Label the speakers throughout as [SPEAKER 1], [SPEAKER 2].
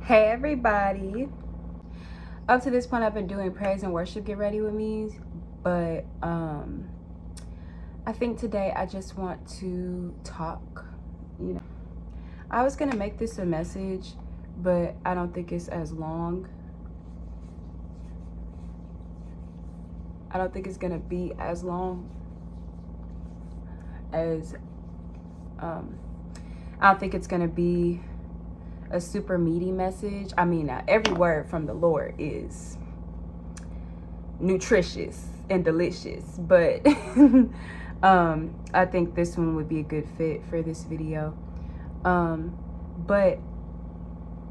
[SPEAKER 1] Hey everybody. Up to this point I've been doing praise and worship get ready with me, but I think today I just want to talk. I was gonna make this a message, but I don't think it's as long. I don't think it's gonna be as long as I don't think it's gonna be a super meaty message. I mean, every word from the Lord is nutritious and delicious, but I think this one would be a good fit for this video. But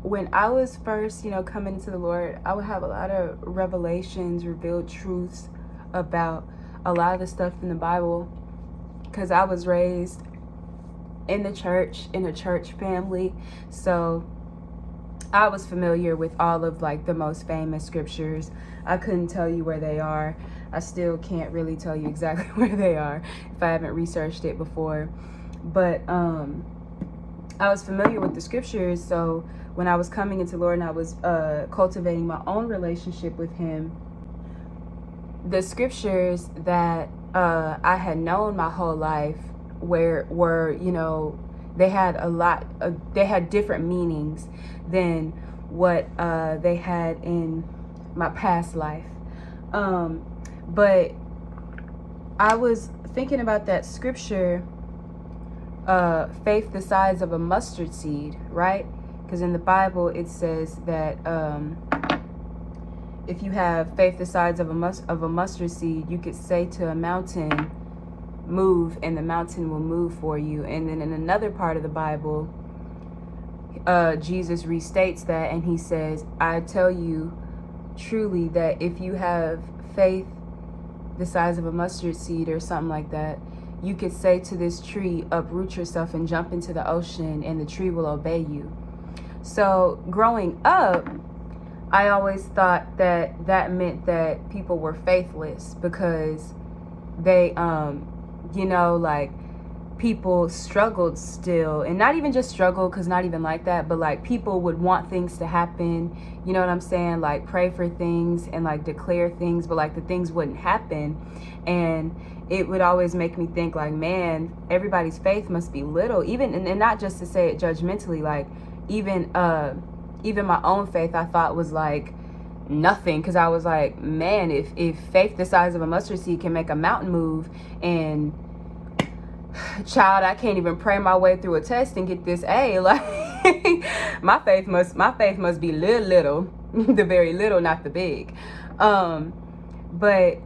[SPEAKER 1] when I was first, coming into the Lord, I would have a lot of revelations, revealed truths about a lot of the stuff in the Bible, because I was raised in the church, in a church family. So I was familiar with all of the most famous scriptures. I couldn't tell you where they are. I still can't really tell you exactly where they are if I haven't researched it before. But I was familiar with the scriptures. So when I was coming into Lord and I was cultivating my own relationship with Him, the scriptures that I had known my whole life were they had different meanings than what they had in my past life. But I was thinking about that scripture, faith the size of a mustard seed, right? Because in the Bible it says that if you have faith the size of a mustard seed, you could say to a mountain, move, and the mountain will move for you. And then in another part of the Bible, Jesus restates that, and He says, I tell you truly that if you have faith the size of a mustard seed or something like that, you could say to this tree, uproot yourself and jump into the ocean, and the tree will obey you. So growing up, I always thought that meant that people were faithless, because they people struggled still, and not even just struggle, because not even like that, but people would want things to happen, you know what I'm saying, pray for things and declare things, but the things wouldn't happen. And it would always make me think man, everybody's faith must be little, even, and not just to say it judgmentally, even my own faith I thought was nothing, because I was man, if faith the size of a mustard seed can make a mountain move, and child, I can't even pray my way through a test and get this A. My faith must be little, the very little, not the big. But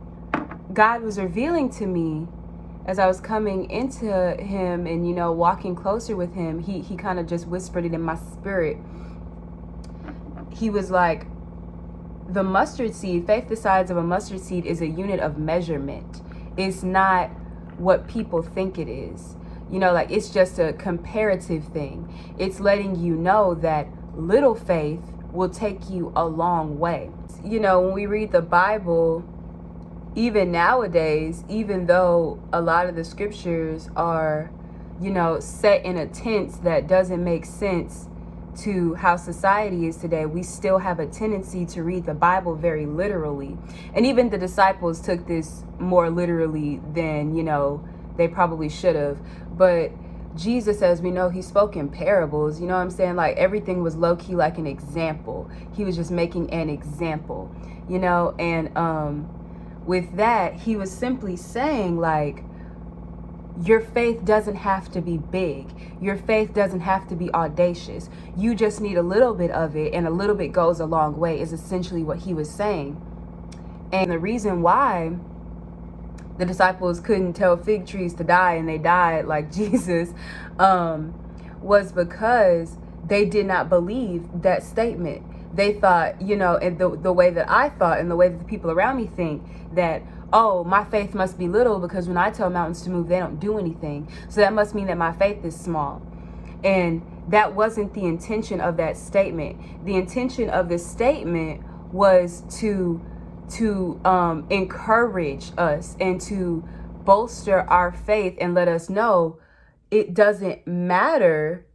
[SPEAKER 1] God was revealing to me as I was coming into Him and walking closer with Him. He kind of just whispered it in my spirit. He was like, the mustard seed, faith the size of a mustard seed, is a unit of measurement. It's not what people think it is. It's just a comparative thing. It's letting you know that little faith will take you a long way. When we read the Bible, even nowadays, even though a lot of the scriptures are, set in a tense that doesn't make sense to how society is today, we still have a tendency to read the Bible very literally. And even the disciples took this more literally than, they probably should have. But Jesus, as we know, He spoke in parables, you know what I'm saying? Everything was low-key like an example. He was just making an example, and with that, He was simply saying your faith doesn't have to be big. Your faith doesn't have to be audacious. You just need a little bit of it, and a little bit goes a long way, is essentially what He was saying. And the reason why the disciples couldn't tell fig trees to die and they died like Jesus was because they did not believe that statement. They thought, and the way that I thought, and the way that the people around me think, that, oh, my faith must be little because when I tell mountains to move, they don't do anything. So that must mean that my faith is small. And that wasn't the intention of that statement. The intention of the statement was to encourage us and to bolster our faith and let us know it doesn't matter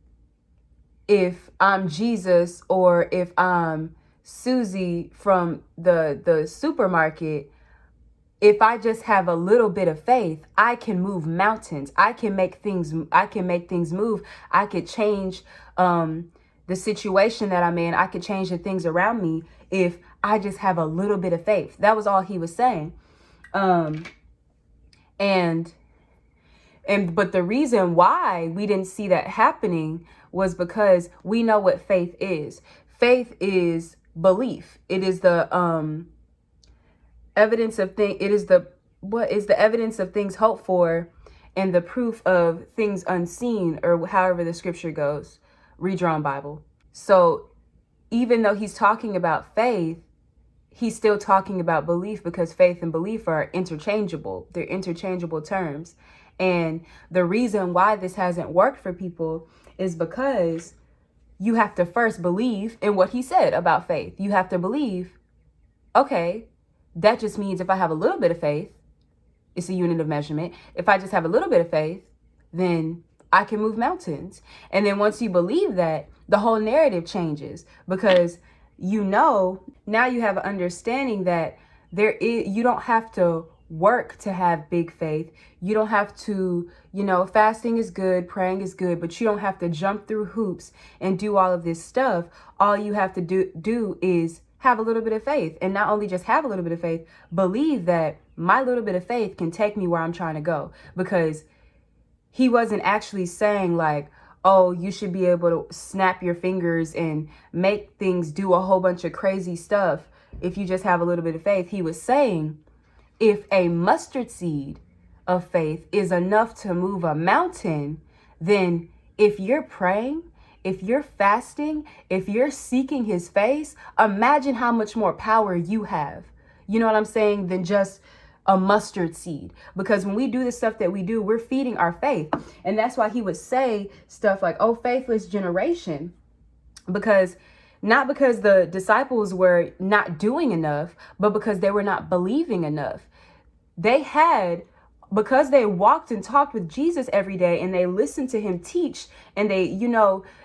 [SPEAKER 1] if I'm Jesus or if I'm Susie from the supermarket, if I just have a little bit of faith, I can move mountains. I can make things move. I could change the situation that I'm in. I could change the things around me if I just have a little bit of faith. That was all he was saying. And but the reason why we didn't see that happening was because we know what faith is. Faith is belief. It is the evidence of thing. It is the evidence of things hoped for and the proof of things unseen, or however the scripture goes, redrawn Bible. So even though he's talking about faith, he's still talking about belief, because faith and belief are interchangeable. They're interchangeable terms. And the reason why this hasn't worked for people is because you have to first believe in what he said about faith. You have to believe, okay, that just means if I have a little bit of faith, it's a unit of measurement. If I just have a little bit of faith, then I can move mountains. And then once you believe that, the whole narrative changes, because now you have an understanding that you don't have to work to have big faith. You don't have to, fasting is good, praying is good, but you don't have to jump through hoops and do all of this stuff. All you have to do is have a little bit of faith. And not only just have a little bit of faith, believe that my little bit of faith can take me where I'm trying to go. Because he wasn't actually saying like, oh, you should be able to snap your fingers and make things do a whole bunch of crazy stuff if you just have a little bit of faith. He was saying, if a mustard seed of faith is enough to move a mountain, then if you're praying, if you're fasting, if you're seeking his face, imagine how much more power you have. You know what I'm saying? Than just a mustard seed. Because when we do the stuff that we do, we're feeding our faith. And that's why he would say stuff like, oh, faithless generation. Not because the disciples were not doing enough, but because they were not believing enough. Because they walked and talked with Jesus every day, and they listened to him teach, and they,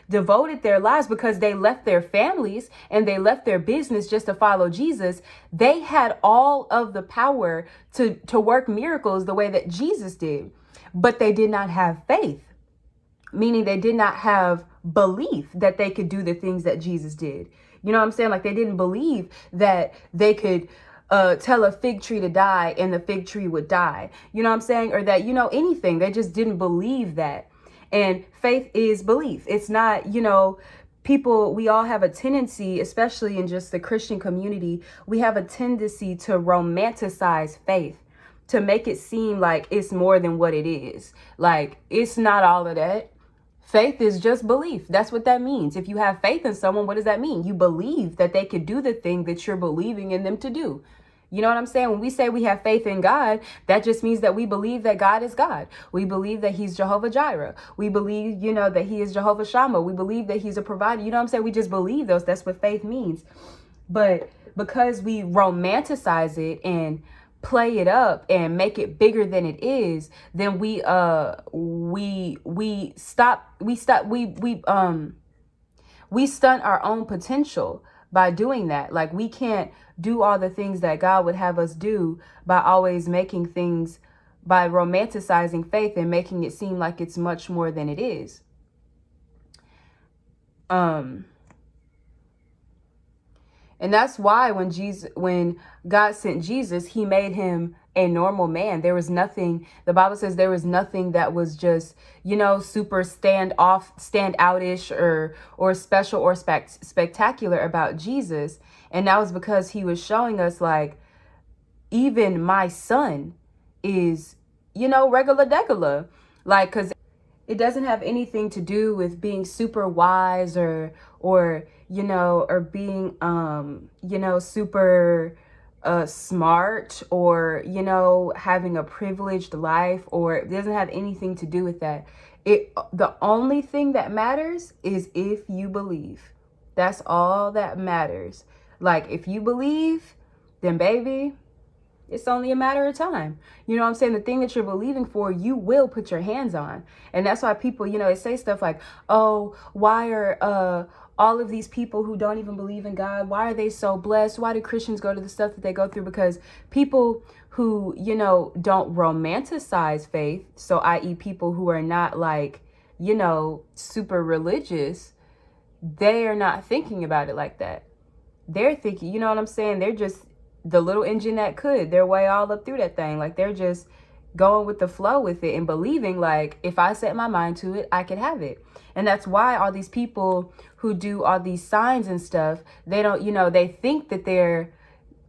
[SPEAKER 1] devoted their lives, because they left their families and they left their business just to follow Jesus. They had all of the power to work miracles the way that Jesus did, but they did not have faith, meaning they did not have belief that they could do the things that Jesus did. You know what I'm saying? Like, they didn't believe that they could tell a fig tree to die and the fig tree would die. You know what I'm saying? Or that, anything. They just didn't believe that. And faith is belief. It's not, people, we all have a tendency, especially in just the Christian community, we have a tendency to romanticize faith, to make it seem like it's more than what it is. Like, it's not all of that. Faith is just belief. That's what that means. If you have faith in someone, what does that mean? You believe that they could do the thing that you're believing in them to do. You know what I'm saying? When we say we have faith in God, that just means that we believe that God is God. We believe that he's Jehovah Jireh. We believe, that he is Jehovah Shammah. We believe that he's a provider. You know what I'm saying? We just believe those. That's what faith means. But because we romanticize it and play it up and make it bigger than it is, then we stunt our own potential by doing that. Like, we can't do all the things that God would have us do by always making things, by romanticizing faith and making it seem like it's much more than it is. And that's why when God sent Jesus, he made him a normal man. There was nothing, the Bible says there was nothing that was just, super standoutish or special or spectacular about Jesus. And that was because he was showing us, like, even my son is, regular degular. Like, because it doesn't have anything to do with being super wise or being, super smart or, having a privileged life, or it doesn't have anything to do with that. The only thing that matters is if you believe. That's all that matters. Like, if you believe, then baby, It's only a matter of time. You know what I'm saying? The thing that you're believing for, you will put your hands on. And that's why people, they say stuff like, oh, why are all of these people who don't even believe in God, why are they so blessed? Why do Christians go to the stuff that they go through? Because people who, don't romanticize faith, so i.e. people who are not like, super religious, they are not thinking about it like that. They're thinking, you know what I'm saying? They're just the little engine that could. They're way all up through that thing. Like, they're just going with the flow with it and believing, like, if I set my mind to it, I could have it. And that's why all these people who do all these signs and stuff, they don't, they think that they're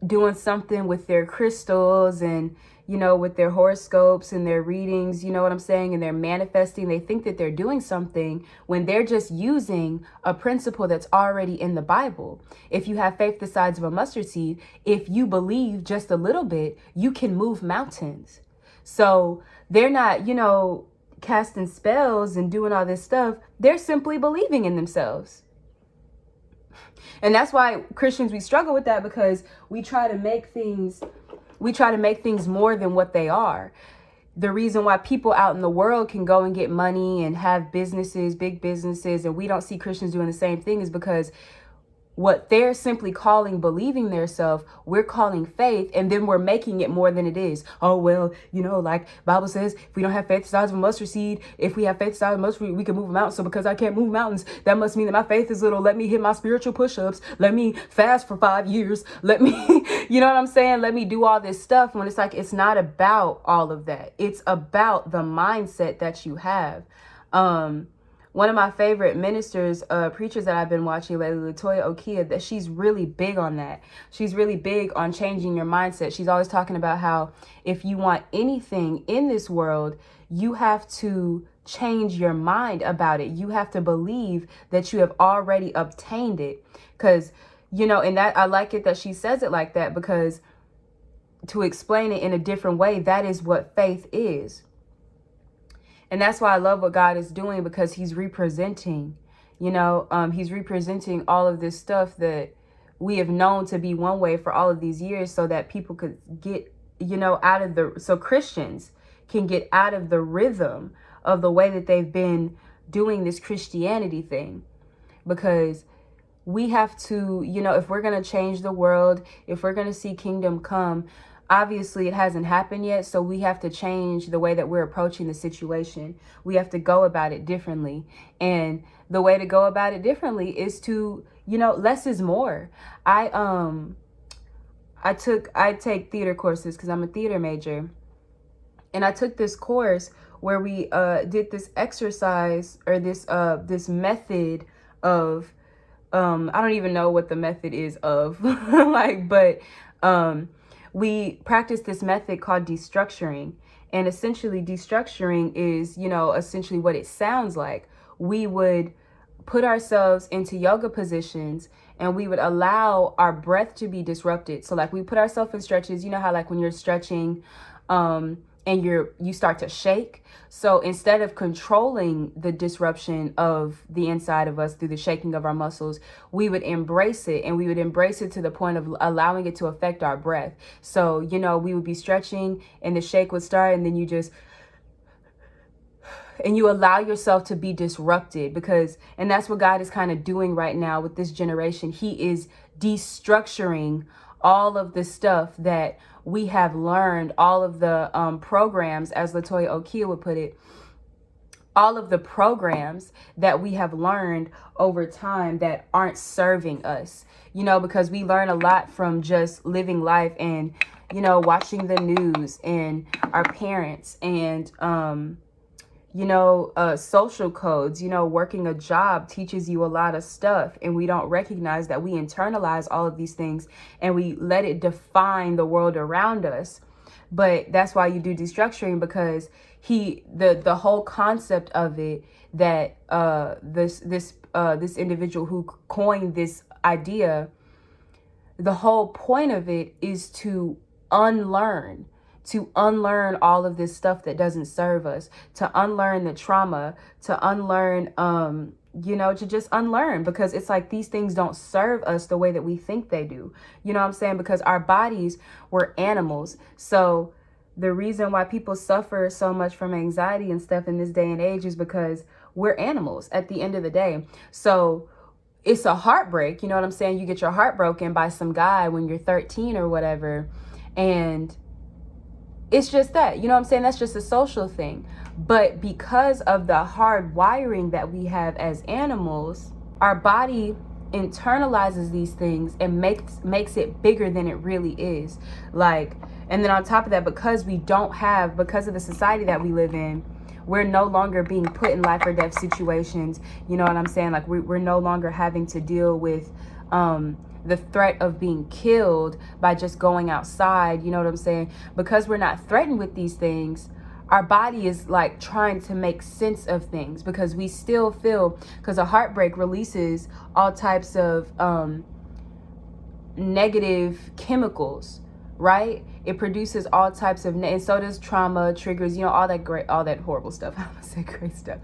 [SPEAKER 1] doing something with their crystals and, with their horoscopes and their readings, you know what I'm saying? And they're manifesting. They think that they're doing something when they're just using a principle that's already in the Bible. If you have faith the size of a mustard seed, if you believe just a little bit, you can move mountains. So they're not, casting spells and doing all this stuff. They're simply believing in themselves. And that's why Christians, we struggle with that, because we try to make things more than what they are. The reason why people out in the world can go and get money and have businesses, big businesses, and we don't see Christians doing the same thing is because what they're simply calling believing their self, we're calling faith, and then we're making it more than it is. Oh, well, like Bible says, if we don't have faith the size of a mustard seed, if we have faith the size of a mustard seed, we can move a mountain. So because I can't move mountains, that must mean that my faith is little. Let me hit my spiritual push-ups. Let me fast for 5 years. Let me, you know what I'm saying? Let me do all this stuff. When it's like, it's not about all of that. It's about the mindset that you have. One of my favorite ministers, preachers that I've been watching lately, Latoya Okia, that she's really big on that. She's really big on changing your mindset. She's always talking about how if you want anything in this world, you have to change your mind about it. You have to believe that you have already obtained it. Because, and that I like it that she says it like that, because to explain it in a different way, that is what faith is. And that's why I love what God is doing, because he's representing, he's representing all of this stuff that we have known to be one way for all of these years, so that people could get, so Christians can get out of the rhythm of the way that they've been doing this Christianity thing. Because we have to, if we're going to change the world, if we're going to see kingdom come, obviously it hasn't happened yet, so we have to change the way that we're approaching the situation. We have to go about it differently. And the way to go about it differently is to, less is more. I take theater courses because I'm a theater major. And I took this course where we did this exercise, or this method of, I don't even know what the method is of, we practice this method called destructuring. And essentially destructuring is, essentially what it sounds like. We would put ourselves into yoga positions and we would allow our breath to be disrupted. So like we put ourselves in stretches, how like when you're stretching, and you start to shake. So instead of controlling the disruption of the inside of us through the shaking of our muscles, we would embrace it, and we would embrace it to the point of allowing it to affect our breath. So, we would be stretching and the shake would start, and then you allow yourself to be disrupted, and that's what God is kind of doing right now with this generation. He is destructuring all of the stuff that we have learned, all of the programs, as Latoya Okia would put it, all of the programs that we have learned over time that aren't serving us, because we learn a lot from just living life and, watching the news and our parents and, social codes, working a job teaches you a lot of stuff, and we don't recognize that we internalize all of these things and we let it define the world around us. But that's why you do destructuring, because the whole concept of it, that this individual who coined this idea, the whole point of it is to unlearn all of this stuff that doesn't serve us, to unlearn the trauma, to unlearn, to just unlearn, because it's like these things don't serve us the way that we think they do. You know what I'm saying? Because our bodies were animals. So the reason why people suffer so much from anxiety and stuff in this day and age is because we're animals at the end of the day. So it's a heartbreak. You know what I'm saying? You get your heart broken by some guy when you're 13 or whatever. And it's just that, you know what I'm saying? That's just a social thing. But because of the hard wiring that we have as animals, our body internalizes these things and makes it bigger than it really is. Like, and then on top of that, because of the society that we live in, we're no longer being put in life or death situations. You know what I'm saying? Like, we're no longer having to deal with the threat of being killed by just going outside. You know what I'm saying? Because we're not threatened with these things, our body is like trying to make sense of things, because we still feel, because a heartbreak releases all types of negative chemicals, right? It produces all types of, and so does trauma, triggers, all that horrible stuff. I almost said great stuff.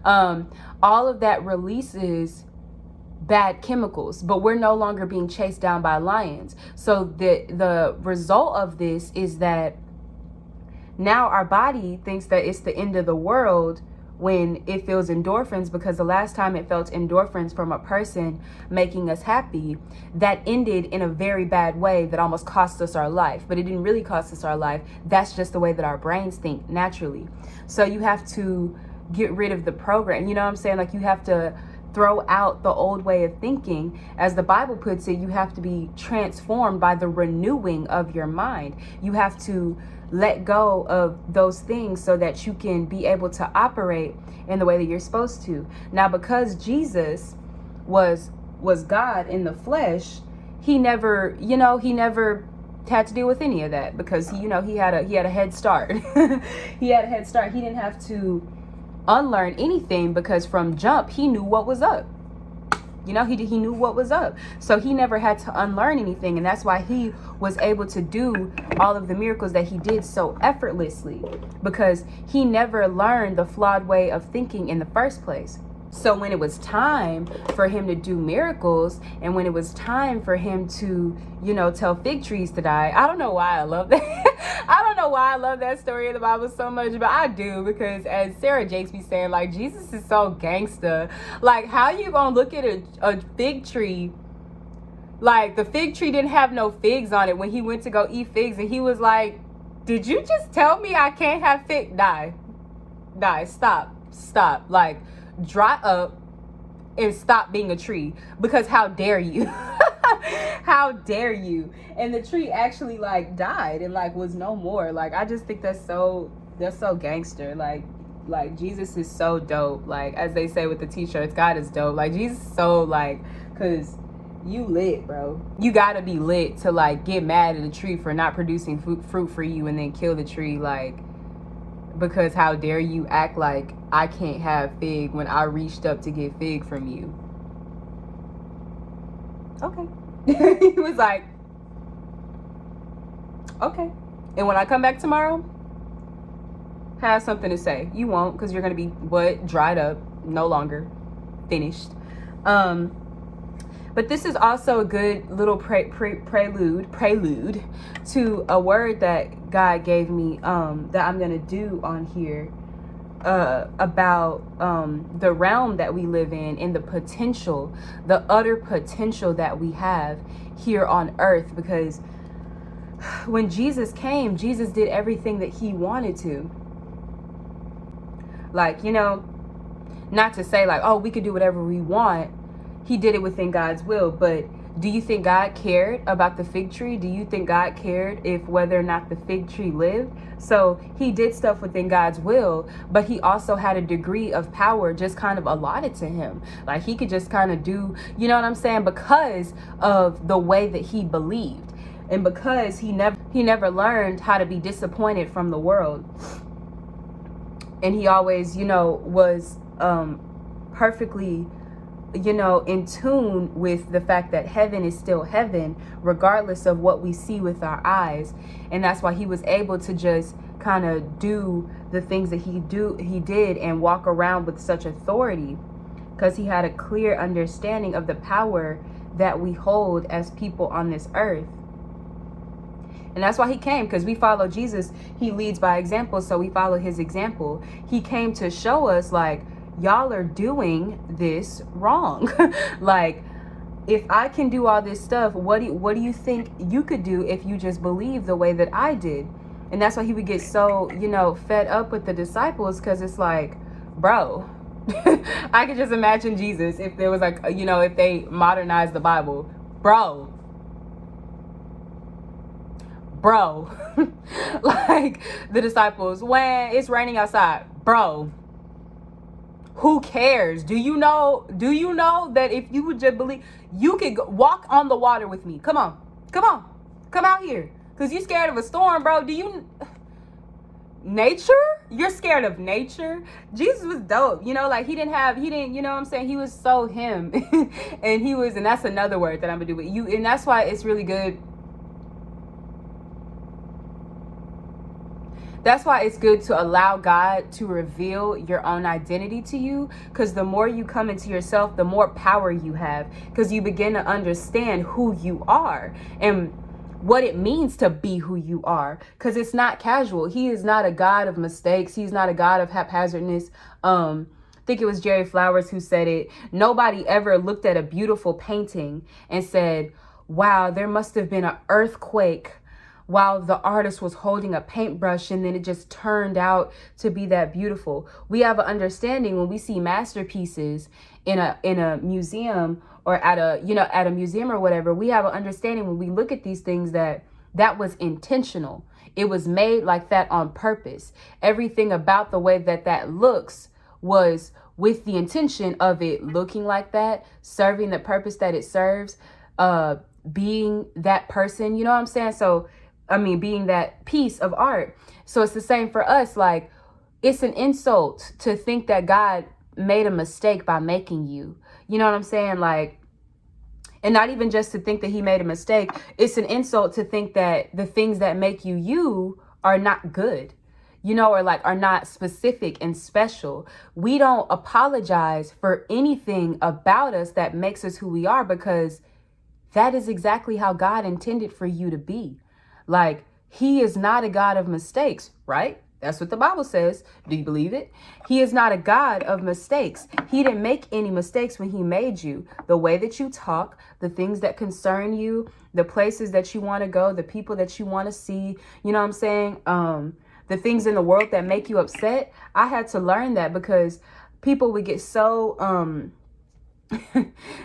[SPEAKER 1] All of that releases bad chemicals, but we're no longer being chased down by lions. So the result of this is that now our body thinks that it's the end of the world when it feels endorphins, because the last time it felt endorphins from a person making us happy, that ended in a very bad way that almost cost us our life. But it didn't really cost us our life. That's just the way that our brains think naturally. So you have to get rid of the program. You know what I'm saying? Like, you have to throw out the old way of thinking. As the Bible puts it, you have to be transformed by the renewing of your mind. You have to let go of those things so that you can be able to operate in the way that you're supposed to. Now, because Jesus was God in the flesh, he never had to deal with any of that, because he had a head start. He had a head start. He didn't have to unlearn anything, because from jump he knew what was up. He knew what was up. So he never had to unlearn anything. And that's why he was able to do all of the miracles that he did so effortlessly, because he never learned the flawed way of thinking in the first place. So when it was time for him to do miracles, and when it was time for him to, tell fig trees to die, I don't know why I love that. I don't know why I love that story in the Bible so much, but I do, because as Sarah Jakes be saying, like, Jesus is so gangster. Like, how you gonna look at a fig tree? Like, the fig tree didn't have no figs on it when he went to go eat figs, and he was like, did you just tell me I can't have fig? Die, stop. Like, dry up and stop being a tree, because how dare you? How dare you? And the tree actually like died and like was no more. Like, I just think that's so gangster. Like Jesus is so dope. Like, as they say with the t-shirts, God is dope. Like, Jesus is so like, cause you lit, bro. You gotta be lit to like get mad at a tree for not producing fruit for you and then kill the tree. Like, because how dare you act like I can't have fig when I reached up to get fig from you. Okay. He was like, okay. And when I come back tomorrow, have something to say. You won't, because you're going to be, what? Dried up. No longer. Finished. But this is also a good little prelude to a word that God gave me that I'm going to do on here about the realm that we live in and the potential, the utter potential that we have here on earth. Because when Jesus came, Jesus did everything that he wanted to. Like, not to say like, oh, we could do whatever we want. He did it within God's will. But do you think God cared about the fig tree? Do you think God cared if whether or not the fig tree lived? So he did stuff within God's will, but he also had a degree of power just kind of allotted to him. Like, he could just kind of do, you know what I'm saying? Because of the way that he believed, and because he never learned how to be disappointed from the world. And he always, was perfectly, in tune with the fact that heaven is still heaven, regardless of what we see with our eyes. And that's why he was able to just kind of do the things that he did and walk around with such authority, because he had a clear understanding of the power that we hold as people on this earth. And that's why he came, because we follow Jesus. He leads by example, so we follow his example. He came to show us, like, y'all are doing this wrong. Like, if I can do all this stuff, what do you think you could do if you just believe the way that I did? And that's why he would get so, fed up with the disciples, because it's like, bro, I could just imagine Jesus if there was like, if they modernized the Bible. Bro, like the disciples, when it's raining outside, bro, who cares? Do you know that if you would just believe, you could walk on the water with me? Come on, come out here, because you scared of a storm, bro. Nature? You're scared of nature? Jesus was dope. Like he didn't, he was so him. And that's another word that I'm gonna do with you. And that's why it's really good. That's why it's good to allow God to reveal your own identity to you, because the more you come into yourself, the more power you have, because you begin to understand who you are and what it means to be who you are, because it's not casual. He is not a God of mistakes. He's not a God of haphazardness. I think it was Jerry Flowers who said it. Nobody ever looked at a beautiful painting and said, wow, there must have been an earthquake while the artist was holding a paintbrush, and then it just turned out to be that beautiful. We have an understanding when we see masterpieces in a museum, or at a museum or whatever. We have an understanding when we look at these things that was intentional. It was made like that on purpose. Everything about the way that looks was with the intention of it looking like that, serving the purpose that it serves, being that person, you know what I'm saying? So being that piece of art. So it's the same for us. Like, it's an insult to think that God made a mistake by making you. You know what I'm saying? Like, and not even just to think that he made a mistake. It's an insult to think that the things that make you you are not good, or like are not specific and special. We don't apologize for anything about us that makes us who we are, because that is exactly how God intended for you to be. Like, he is not a God of mistakes, right? That's what the Bible says. Do you believe it? He is not a God of mistakes. He didn't make any mistakes when he made you. The way that you talk, the things that concern you, the places that you want to go, the people that you want to see, you know what I'm saying? The things in the world that make you upset. I had to learn that, because people would get so,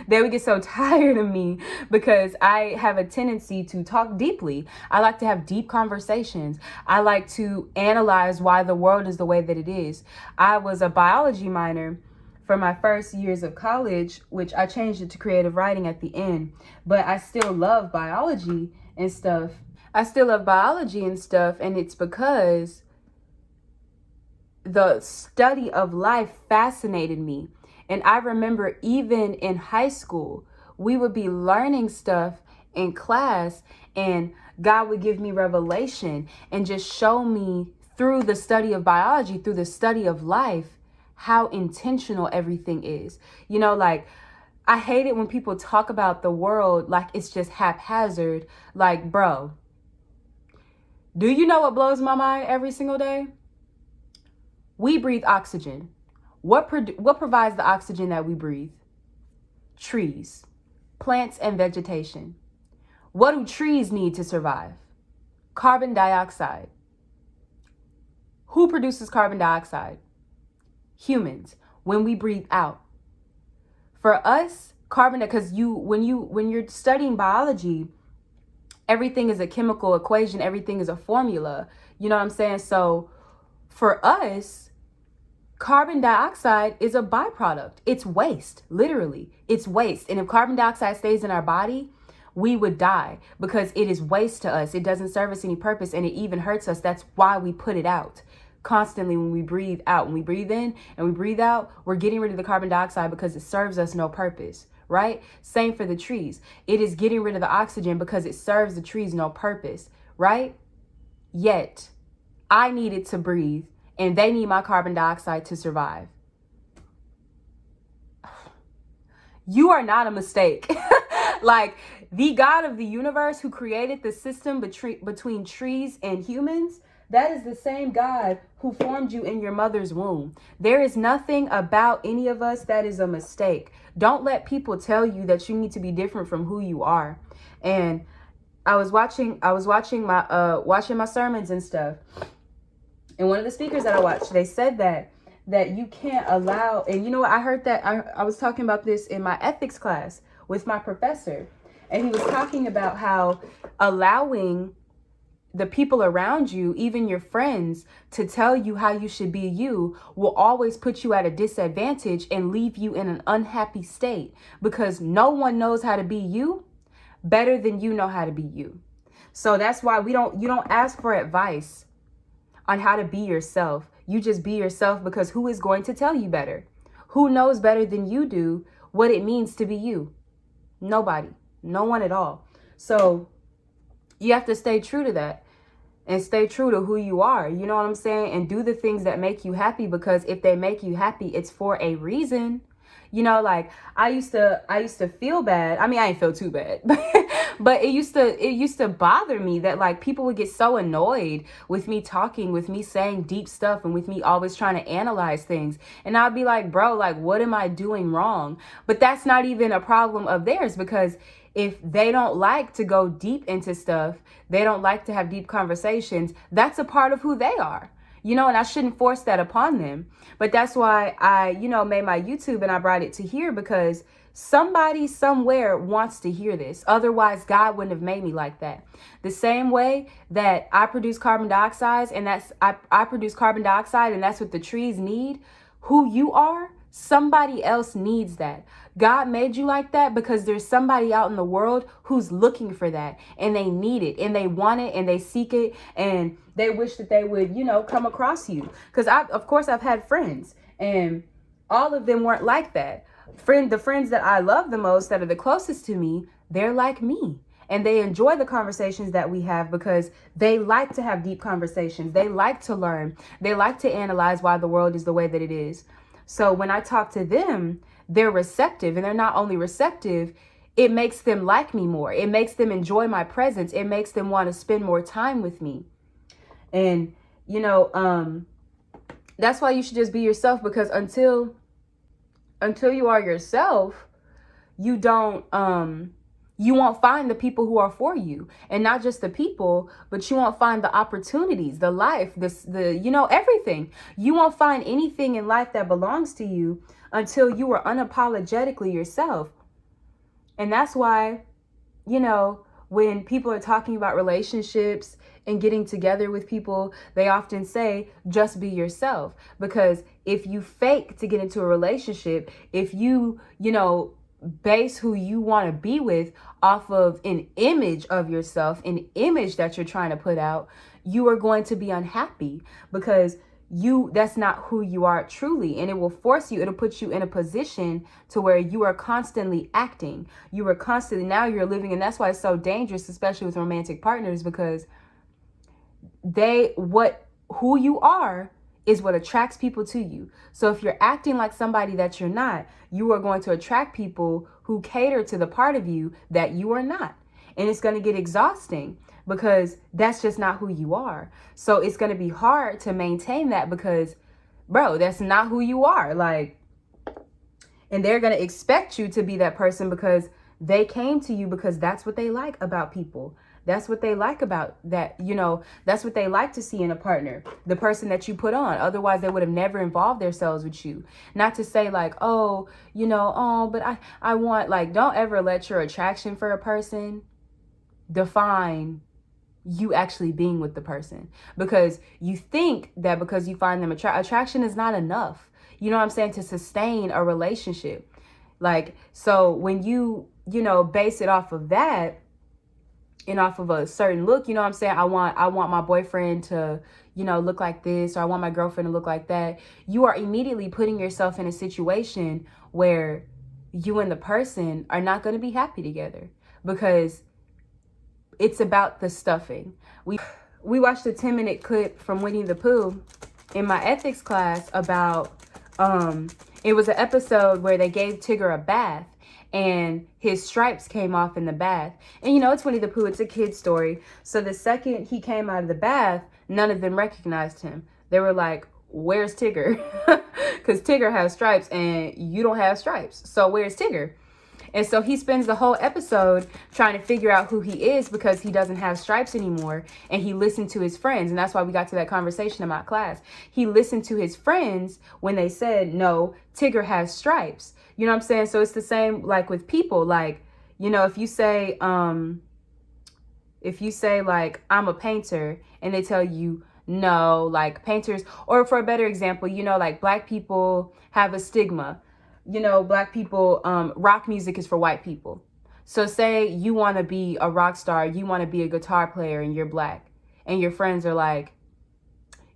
[SPEAKER 1] they would get so tired of me, because I have a tendency to talk deeply. I like to have deep conversations. I like to analyze why the world is the way that it is. I was a biology minor for my first years of college, which I changed it to creative writing at the end. But I still love biology and stuff. And it's because the study of life fascinated me. And I remember even in high school, we would be learning stuff in class, and God would give me revelation and just show me through the study of biology, through the study of life, how intentional everything is. Like, I hate it when people talk about the world like it's just haphazard. Like, bro, do you know what blows my mind every single day? We breathe oxygen. What provides the oxygen that we breathe? Trees, plants, and vegetation. What do trees need to survive? Carbon dioxide. Who produces carbon dioxide? Humans, when we breathe out. For us, because when you're studying biology, everything is a chemical equation, everything is a formula. You know what I'm saying? So for us, carbon dioxide is a byproduct. It's waste, literally. It's waste. And if carbon dioxide stays in our body, we would die, because it is waste to us. It doesn't serve us any purpose, and it even hurts us. That's why we put it out constantly when we breathe out. When we breathe in and we breathe out, we're getting rid of the carbon dioxide because it serves us no purpose, right? Same for the trees. It is getting rid of the oxygen because it serves the trees no purpose, right? Yet, I need it to breathe, and they need my carbon dioxide to survive. You are not a mistake. Like, the God of the universe who created the system between trees and humans, that is the same God who formed you in your mother's womb. There is nothing about any of us that is a mistake. Don't let people tell you that you need to be different from who you are. And I was watching my sermons and stuff. And one of the speakers that I watched, they said that you can't allow, and you know what, I heard that, I was talking about this in my ethics class with my professor, and he was talking about how allowing the people around you, even your friends, to tell you how you should be you will always put you at a disadvantage and leave you in an unhappy state, because no one knows how to be you better than you know how to be you. So that's why you don't ask for advice on how to be yourself. You just be yourself, because who is going to tell you better? Who knows better than you do what it means to be you? Nobody. No one at all. So you have to stay true to that and stay true to who you are. You know what I'm saying? And do the things that make you happy, because if they make you happy, it's for a reason. You know, like I used to feel bad. I mean, I didn't feel too bad, but it used to bother me that like people would get so annoyed with me talking, with me saying deep stuff, and with me always trying to analyze things. And I'd be like, bro, like, what am I doing wrong? But that's not even a problem of theirs, because if they don't like to go deep into stuff, they don't like to have deep conversations, that's a part of who they are. You know, and I shouldn't force that upon them. But that's why I, made my YouTube and I brought it to here, because somebody somewhere wants to hear this. Otherwise, God wouldn't have made me like that. The same way that I produce carbon dioxide, and I produce carbon dioxide, and that's what the trees need. Who you are, somebody else needs that. God made you like that because there's somebody out in the world who's looking for that, and they need it, and they want it, and they seek it, and they wish that they would, come across you. Because of course I've had friends, and all of them weren't like that. The friends that I love the most, that are the closest to me, they're like me. And they enjoy the conversations that we have, because they like to have deep conversations. They like to learn. They like to analyze why the world is the way that it is. So when I talk to them, they're receptive, and they're not only receptive, it makes them like me more. It makes them enjoy my presence. It makes them want to spend more time with me. And, that's why you should just be yourself, because until you are yourself, you won't find the people who are for you. And not just the people, but you won't find the opportunities, the life, everything. You won't find anything in life that belongs to you until you are unapologetically yourself. And that's why, when people are talking about relationships and getting together with people, they often say, just be yourself. Because if you fake to get into a relationship, if you, base who you want to be with off of an image of yourself, an image that you're trying to put out, you are going to be unhappy, because that's not who you are truly. And it'll put you in a position to where you are constantly acting. Now you're living, and that's why it's so dangerous, especially with romantic partners, because who you are is what attracts people to you. So if you're acting like somebody that you're not, you are going to attract people who cater to the part of you that you are not. And it's going to get exhausting, because that's just not who you are. So it's going to be hard to maintain that, because, bro, that's not who you are. Like, and they're going to expect you to be that person, because they came to you because that's what they like about people. That's what they like about that, that's what they like to see in a partner, the person that you put on. Otherwise, they would have never involved themselves with you. Not to say like, but I want, like, don't ever let your attraction for a person define you actually being with the person, because you think that because you find them attraction is not enough, to sustain a relationship. Like, so when you base it off of that and off of a certain look, I want my boyfriend to look like this, or I want my girlfriend to look like that, you are immediately putting yourself in a situation where you and the person are not going to be happy together, because it's about the stuffing. We watched a 10-minute clip from Winnie the Pooh in my ethics class about, it was an episode where they gave Tigger a bath, and his stripes came off in the bath. And you know, it's Winnie the Pooh, it's a kid's story. So the second he came out of the bath, none of them recognized him. They were like, where's Tigger? Because Tigger has stripes and you don't have stripes. So where's Tigger? And so he spends the whole episode trying to figure out who he is because he doesn't have stripes anymore. And he listened to his friends. And that's why we got to that conversation in my class. He listened to his friends when they said, no, Tigger has stripes. You know what I'm saying? So it's the same like with people. Like, you know, if you say like, I'm a painter, and they tell you, no, like painters, or for a better example, you know, like black people have a stigma. You know, black people, rock music is for white people. So say you want to be a rock star, you want to be a guitar player, and you're black, and your friends are like,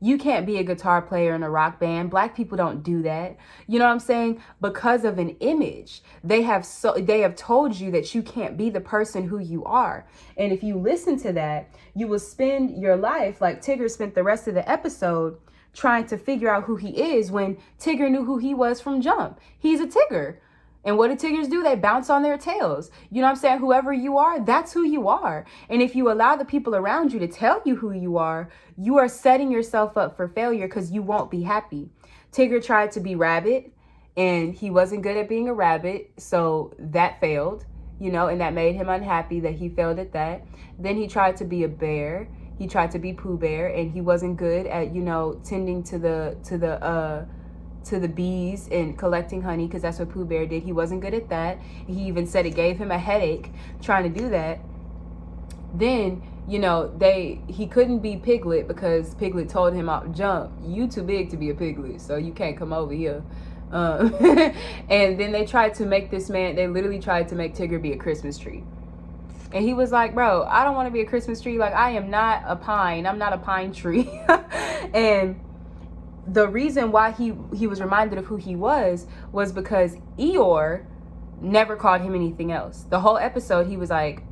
[SPEAKER 1] you can't be a guitar player in a rock band. Black people don't do that. You know what I'm saying? Because of an image, they have told you that you can't be the person who you are. And if you listen to that, you will spend your life like Tigger spent the rest of the episode trying to figure out who he is when Tigger knew who he was from jump. He's a Tigger. And what do Tiggers do? They bounce on their tails. You know what I'm saying? Whoever you are, that's who you are. And if you allow the people around you to tell you who you are setting yourself up for failure because you won't be happy. Tigger tried to be Rabbit and he wasn't good at being a rabbit. So that failed, you know, and that made him unhappy that he failed at that. Then he tried to be a bear. He tried to be Pooh Bear and he wasn't good at, you know, tending to the bees and collecting honey, because that's what Pooh Bear did. He wasn't good at that. He even said it gave him a headache trying to do that. Then, you know, he couldn't be Piglet because Piglet told him out jump, you too big to be a piglet, so you can't come over here. And then they tried to make they literally tried to make Tigger be a Christmas tree. And he was like, bro, I don't want to be a Christmas tree. Like, I am not a pine. I'm not a pine tree. And the reason why he was reminded of who he was because Eeyore never called him anything else. The whole episode, he was like,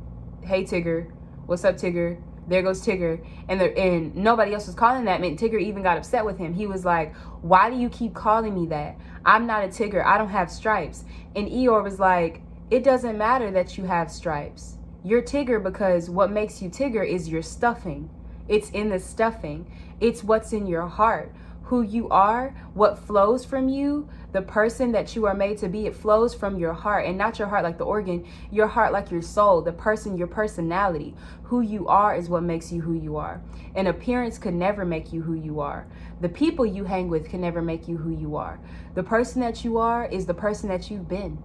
[SPEAKER 1] hey, Tigger. What's up, Tigger? There goes Tigger. And nobody else was calling that. And Tigger even got upset with him. He was like, why do you keep calling me that? I'm not a Tigger. I don't have stripes. And Eeyore was like, it doesn't matter that you have stripes. You're Tigger because what makes you Tigger is your stuffing. It's in the stuffing. It's what's in your heart. Who you are, what flows from you, the person that you are made to be, it flows from your heart, and not your heart like the organ, your heart like your soul, the person, your personality. Who you are is what makes you who you are. An appearance could never make you who you are. The people you hang with can never make you who you are. The person that you are is the person that you've been.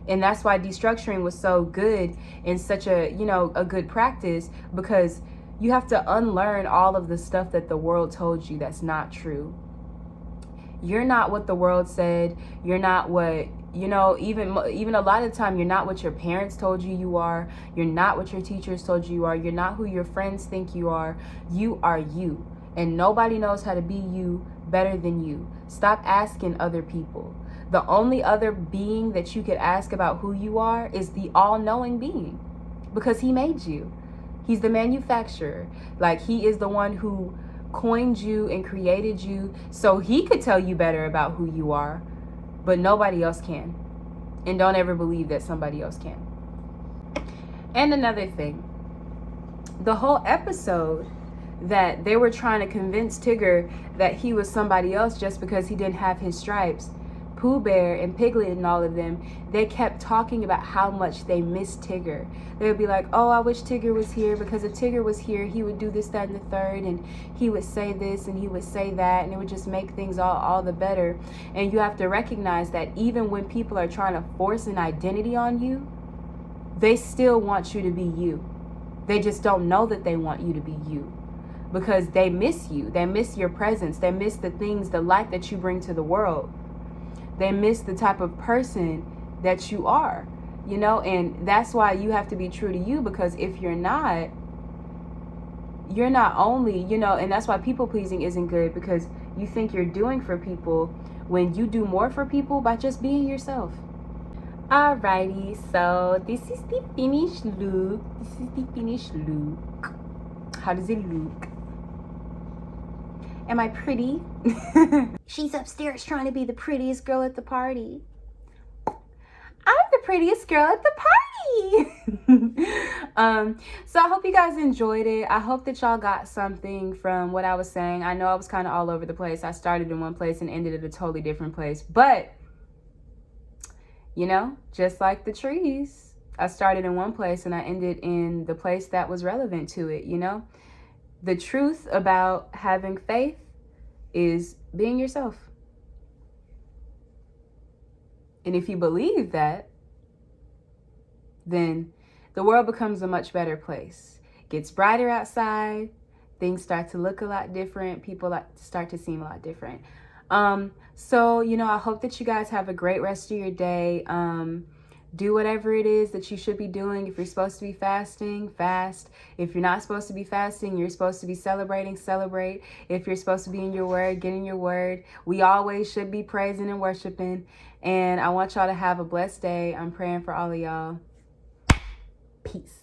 [SPEAKER 1] And that's why destructuring was so good and such a, you know, a good practice, because you have to unlearn all of the stuff that the world told you that's not true. You're not what the world said. You're not what, you know, even a lot of the time, you're not what your parents told you you are. You're not what your teachers told you you are. You're not who your friends think you are. You are you. And nobody knows how to be you better than you. Stop asking other people. The only other being that you could ask about who you are is the all-knowing being, because he made you. He's the manufacturer. Like, he is the one who coined you and created you, so he could tell you better about who you are, but nobody else can. And don't ever believe that somebody else can. And another thing, the whole episode that they were trying to convince Tigger that he was somebody else just because he didn't have his stripes, Pooh Bear and Piglet and all of them, they kept talking about how much they missed Tigger. They would be like, oh, I wish Tigger was here, because if Tigger was here, he would do this, that, and the third, and he would say this and he would say that, and it would just make things all the better. And you have to recognize that even when people are trying to force an identity on you, they still want you to be you. They just don't know that they want you to be you, because they miss you. They miss your presence. They miss the things, the light that you bring to the world. They miss the type of person that you are, you know, and that's why you have to be true to you, because if you're not only, you know, and that's why people pleasing isn't good, because you think you're doing for people when you do more for people by just being yourself. Alrighty, so this is the finished look. How does it look? Am I pretty? She's upstairs trying to be the prettiest girl at the party. I'm the prettiest girl at the party. So I hope you guys enjoyed it. I hope that y'all got something from what I was saying. I know I was kind of all over the place. I started in one place and ended at a totally different place. But, you know, just like the trees, I started in one place and I ended in the place that was relevant to it, you know? The truth about having faith is being yourself. And if you believe that, then the world becomes a much better place. It gets brighter outside. Things start to look a lot different. People start to seem a lot different. So, you know, I hope that you guys have a great rest of your day. Do whatever it is that you should be doing. If you're supposed to be fasting, fast. If you're not supposed to be fasting, you're supposed to be celebrating, celebrate. If you're supposed to be in your word, get in your word. We always should be praising and worshiping. And I want y'all to have a blessed day. I'm praying for all of y'all. Peace.